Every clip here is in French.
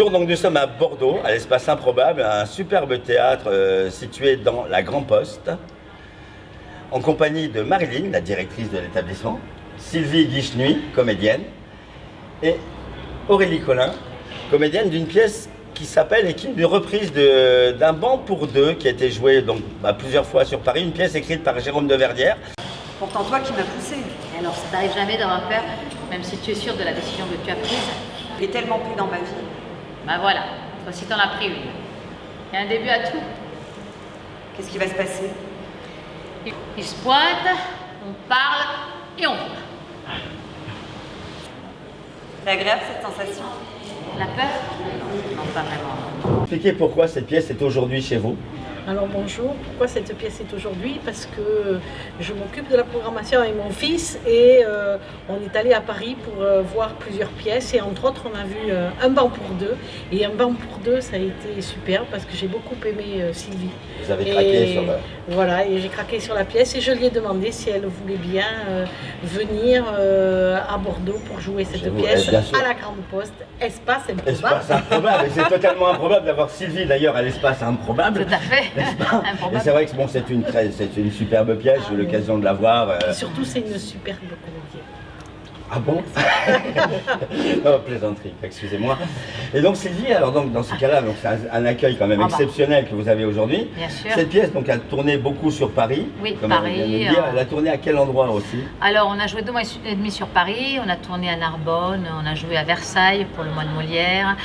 Bonjour, donc nous sommes à Bordeaux, à l'Espace Improbable, un superbe théâtre situé dans la Grand Poste, en compagnie de Marilyn, la directrice de l'établissement, Sylvie Guichenuy, comédienne, et Aurélie Collin, comédienne d'une pièce qui s'appelle et qui est une reprise d'un banc pour deux qui a été joué donc, plusieurs fois sur Paris, une pièce écrite par Jérôme de Verdière. Pourtant toi qui m'as poussé. Alors ça t'arrive jamais d'avoir peur, même si tu es sûre de la décision que tu as prise. J'ai tellement pris dans ma vie. Ben voilà, toi aussi t'en as pris une. Il y a un début à tout. Qu'est-ce qui va se passer? Il se pointe, on parle et on voit. C'est agréable cette sensation? La peur? Non, pas vraiment. Expliquez pourquoi cette pièce est aujourd'hui chez vous. Alors bonjour, pourquoi cette pièce est aujourd'hui? Parce que je m'occupe de la programmation avec mon fils et on est allé à Paris pour voir plusieurs pièces et entre autres on a vu Un banc pour deux et Un banc pour deux ça a été super parce que j'ai beaucoup aimé Sylvie. Vous avez craqué sur... Voilà, et j'ai craqué sur la pièce et je lui ai demandé si elle voulait bien venir à Bordeaux pour jouer cette pièce à la Grande Poste, Espace Improbable. Espace Improbable, et c'est totalement improbable d'avoir Sylvie d'ailleurs à l'Espace Improbable. Tout à fait. Et c'est vrai que bon, c'est une superbe pièce, j'ai eu l'occasion de la voir. Et surtout, c'est une superbe comédienne. Ah bon? Non, plaisanterie, excusez-moi. Et donc Sylvie, alors donc, dans ce cas-là, c'est un accueil quand même exceptionnel que vous avez aujourd'hui. Bien sûr. Cette pièce, donc, a tourné beaucoup sur Paris. Oui, comme Paris. On vient de le dire. Elle a tourné à quel endroit aussi? Alors, on a joué 2 mois et demi sur Paris, on a tourné à Narbonne, on a joué à Versailles pour le mois de Molière,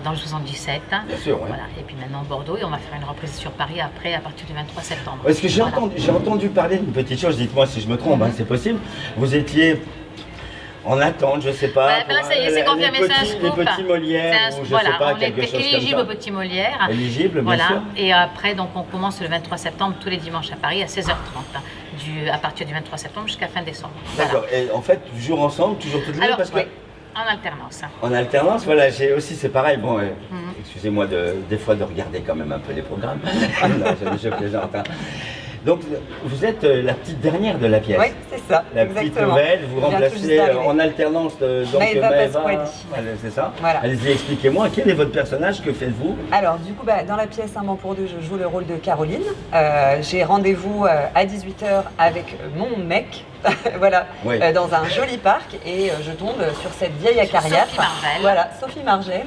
dans le 77. Bien sûr, oui. Voilà. Et puis maintenant Bordeaux, et on va faire une reprise sur Paris après, à partir du 23 septembre. Parce que j'ai entendu parler d'une petite chose, dites-moi si je me trompe, c'est possible. Vous étiez en attente, je sais pas. Là, ça y est, c'est confirmé, c'est un scoop. Les petits Molières, ou je sais pas, quelque chose comme ça. Éligible aux petits Molières. Éligible, bien sûr. Et après, donc, on commence le 23 septembre, tous les dimanches à Paris, à 16h30. À partir du 23 septembre jusqu'à fin décembre. D'accord. Voilà. Et en fait, toujours ensemble, toujours toutes les deux, parce que... En alternance. En alternance, voilà, j'ai aussi, c'est pareil, bon, excusez-moi des fois de regarder quand même un peu les programmes. Non, je plaisante. Donc, vous êtes la petite dernière de la pièce. Oui, c'est ça. La petite nouvelle, vous remplacez en alternance Maëva Pasquali. C'est ça. Voilà. Allez-y, expliquez-moi, quel est votre personnage, que faites-vous? Alors, du coup, dans la pièce Un banc pour deux, je joue le rôle de Caroline. J'ai rendez-vous à 18h avec mon mec. Voilà, oui. Dans un joli parc et je tombe sur cette vieille acariâtre. Sophie Margel. Voilà, Sophie Margel.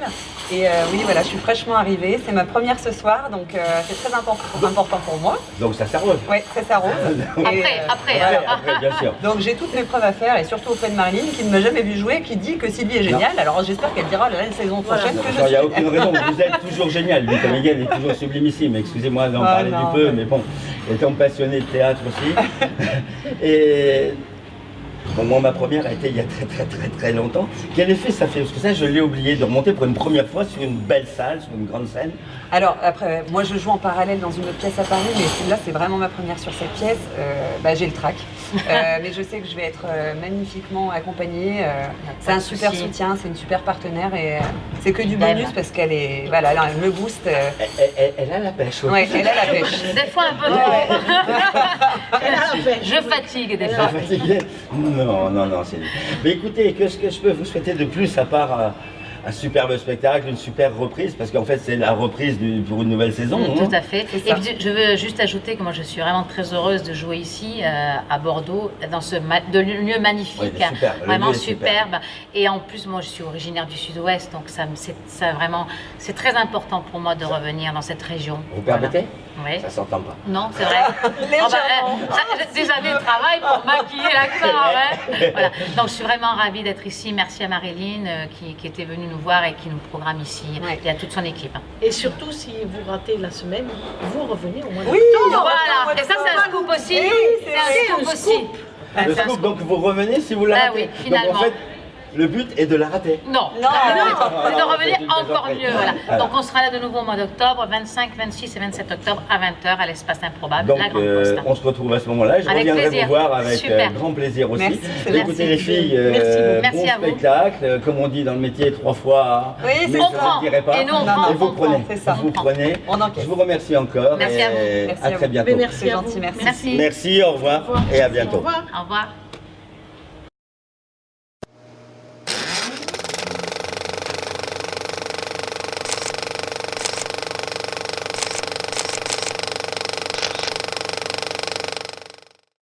Et oui, voilà, je suis fraîchement arrivée. C'est ma première ce soir, donc c'est très important pour moi. Donc ça s'arrose. Oui, ça s'arrose. Après, bien sûr. Donc j'ai toutes mes preuves à faire et surtout auprès de Marilyn qui ne m'a jamais vu jouer, qui dit que Sylvie est géniale. Alors j'espère qu'elle dira la saison prochaine que je suis. Il n'y a aucune raison, vous êtes toujours génial. Une comédienne est toujours sublimissime. Excusez-moi d'en parler du peu, mais bon, étant passionné de théâtre aussi. Et bon, moi, ma première a été il y a très longtemps. Quel effet ça fait? Parce que ça, je l'ai oublié, de remonter pour une première fois sur une belle salle, sur une grande scène. Alors, après, moi, je joue en parallèle dans une autre pièce à Paris, mais là, c'est vraiment ma première sur cette pièce. J'ai le trac. Mais je sais que je vais être magnifiquement accompagnée. C'est un super soutien, c'est une super partenaire et c'est que du bonus parce qu'elle est, voilà, elle me booste. Elle a la pêche. Oui, elle a la pêche. Des fois un peu trop. Je fatigue des fois. Non, c'est... Mais écoutez, qu'est-ce que je peux vous souhaiter de plus à part un superbe spectacle, une super reprise, parce qu'en fait c'est la reprise pour une nouvelle saison. Tout à fait. Et puis, je veux juste ajouter que moi je suis vraiment très heureuse de jouer ici à Bordeaux, dans ce lieu magnifique, vraiment superbe. Et en plus moi je suis originaire du Sud-Ouest, donc c'est très important pour moi de revenir dans cette région. Vous permettez? Oui. Ça s'entend pas. Non, c'est vrai. Des années de travail pour maquiller l'accent. Voilà. Donc je suis vraiment ravie d'être ici. Merci à Marilyn qui était venue nous voir et qui nous programme ici. Et à toute son équipe. Et surtout, si vous ratez la semaine, vous revenez au mois d'octobre. Oui, voilà. Et ça, c'est un scoop aussi. C'est un scoop aussi. Le scoop, donc vous revenez si vous la ratez. Oui, finalement. Donc, en fait, le but est de la rater. Non, c'est de revenir encore mieux. Voilà. Donc on sera là de nouveau au mois d'octobre, 25, 26 et 27 octobre à 20h à l'Espace Improbable, donc, la Grande Poste. On se retrouve à ce moment-là. Je reviendrai vous voir avec grand plaisir aussi. Écoutez les filles, merci bon spectacle. Comme on dit dans le métier, 3 fois. Oui, c'est on prend. Et nous on prend. Et vous prenez. C'est ça. Vous prenez. Je vous remercie encore. Merci à vous. À très bientôt. Merci, gentil, merci. Merci, au revoir et à bientôt. Au revoir. Au revoir.